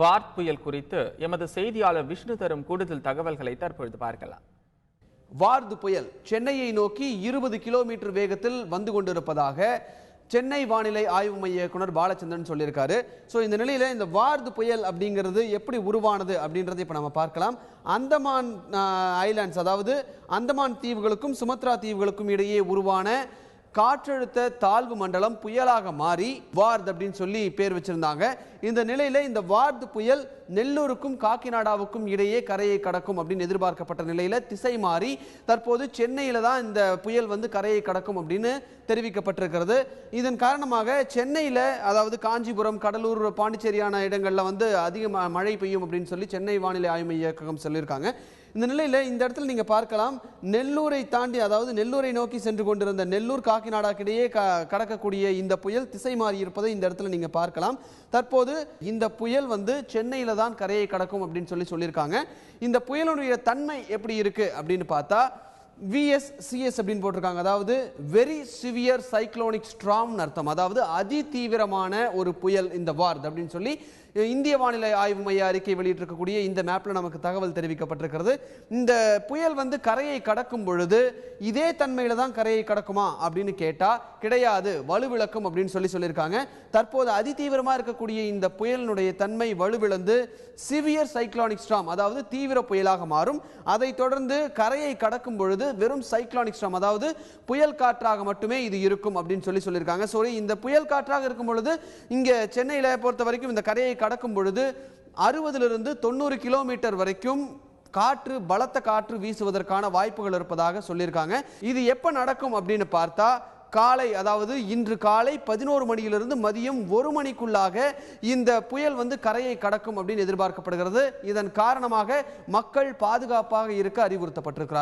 வார்த் புயல் குறித்து எமது செய்தியாளர் விஷ்ணு தரும் கூடுதல் தகவல்களை தற்பொழுது பார்க்கலாம். வார்த் புயல் சென்னையை நோக்கி 20 கிலோமீட்டர் வேகத்தில் வந்து கொண்டிருப்பதாக சென்னை வானிலை ஆய்வு மைய இயக்குனர் பாலச்சந்திரன் சொல்லியிருக்காரு. ஸோ இந்த நிலையில் இந்த வார்த் புயல் அப்படிங்கிறது எப்படி உருவானது அப்படின்றத இப்போ நம்ம பார்க்கலாம். அந்தமான் ஐலாண்ட்ஸ், அதாவது அந்தமான் தீவுகளுக்கும் சுமத்ரா தீவுகளுக்கும் இடையே உருவான காற்றழுத்த தாழ்வு மண்டலம் புயலாக மாறி வார்த் அப்படின்னு சொல்லி பேர் வச்சிருந்தாங்க. இந்த நிலையில இந்த வார்த் புயல் நெல்லூருக்கும் காக்கிநாடாவுக்கும் இடையே கரையை கடக்கும் அப்படின்னு எதிர்பார்க்கப்பட்ட நிலையில திசை மாறி தற்போது சென்னையில தான் இந்த புயல் வந்து கரையை கடக்கும் அப்படின்னு தெரிவிக்கப்பட்டிருக்கிறது. இதன் காரணமாக சென்னையில, அதாவது காஞ்சிபுரம், கடலூர், பாண்டிச்சேரியான இடங்கள்ல வந்து அதிக மழை பெய்யும் அப்படின்னு சொல்லி சென்னை வானிலை ஆய்வு மைய இயக்ககம் சொல்லியிருக்காங்க. இந்த நிலையில இந்த இடத்துல நீங்க பார்க்கலாம், நெல்லூரை தாண்டி, அதாவது நெல்லூரை நோக்கி சென்று கொண்டிருந்த நெல்லூர் காக்கிநாடாக்கிடையே கடக்கக்கூடிய இந்த புயல் திசை மாறி இருப்பதை இந்த இடத்துல நீங்க பார்க்கலாம். தற்போது இந்த புயல் வந்து சென்னையில தான் கரையை கடக்கும் அப்படின்னு சொல்லியிருக்காங்க. இந்த புயலுடைய தன்மை எப்படி இருக்கு அப்படின்னு பார்த்தா VSCS அப்படின்னு போட்டிருக்காங்க. அதாவது வெரி சிவியர் சைக்ளோனிக் ஸ்டார்ம்னு அர்த்தம். அதாவது அதி தீவிரமான ஒரு புயல் இந்த வார்த் அப்படின்னு சொல்லி இந்திய வானிலை ஆய்வு மைய அறிக்கை வெளியிட்டிருக்கக்கூடிய இந்த மேப்ல நமக்கு தகவல் தெரிவிக்கப்பட்டிருக்கிறது. இந்த புயல் வந்து கரையை கடக்கும் பொழுது இதே தன்மையில தான் கரையை கடக்குமா அப்படின்னு கேட்டா கிடையாது, வலுவிழக்கும் அப்படின்னு சொல்லியிருக்காங்க. தற்போது அதிதீவிரமா இருக்கக்கூடிய இந்த புயலினுடைய தன்மை வலுவிழந்து சிவியர் சைக்ளோனிக் ஸ்டார்ம், அதாவது தீவிர புயலாக மாறும். அதை தொடர்ந்து கரையை கடக்கும் பொழுது வெறும் சைக்ளோனிக் ஸ்டார்ம், அதாவது புயல் காற்றாக மட்டுமே இது இருக்கும் அப்படின்னு சொல்லியிருக்காங்க. ஸோ இந்த புயல் காற்றாக இருக்கும் பொழுது இங்க சென்னையில பொறுத்த வரைக்கும் இந்த கரையை கடக்கும் பொழுது 60 to 90 கிலோமீட்டர் வரைக்கும் காற்று, பலத்த காற்று வீசுவதற்கான வாய்ப்புகள் இருப்பதாக சொல்லியிருக்காங்க. இது எப்ப நடக்கும் அப்படின்னு பார்த்தா காலை, அதாவது இன்று காலை 11 மணியிலிருந்து மதியம் 1 மணிக்குள்ளாக இந்த புயல் வந்து கரையை கடக்கும் அப்படின்னு எதிர்பார்க்கப்படுகிறது. இதன் காரணமாக மக்கள் பாதுகாப்பாக இருக்க அறிவுறுத்தப்பட்டிருக்கிறார்.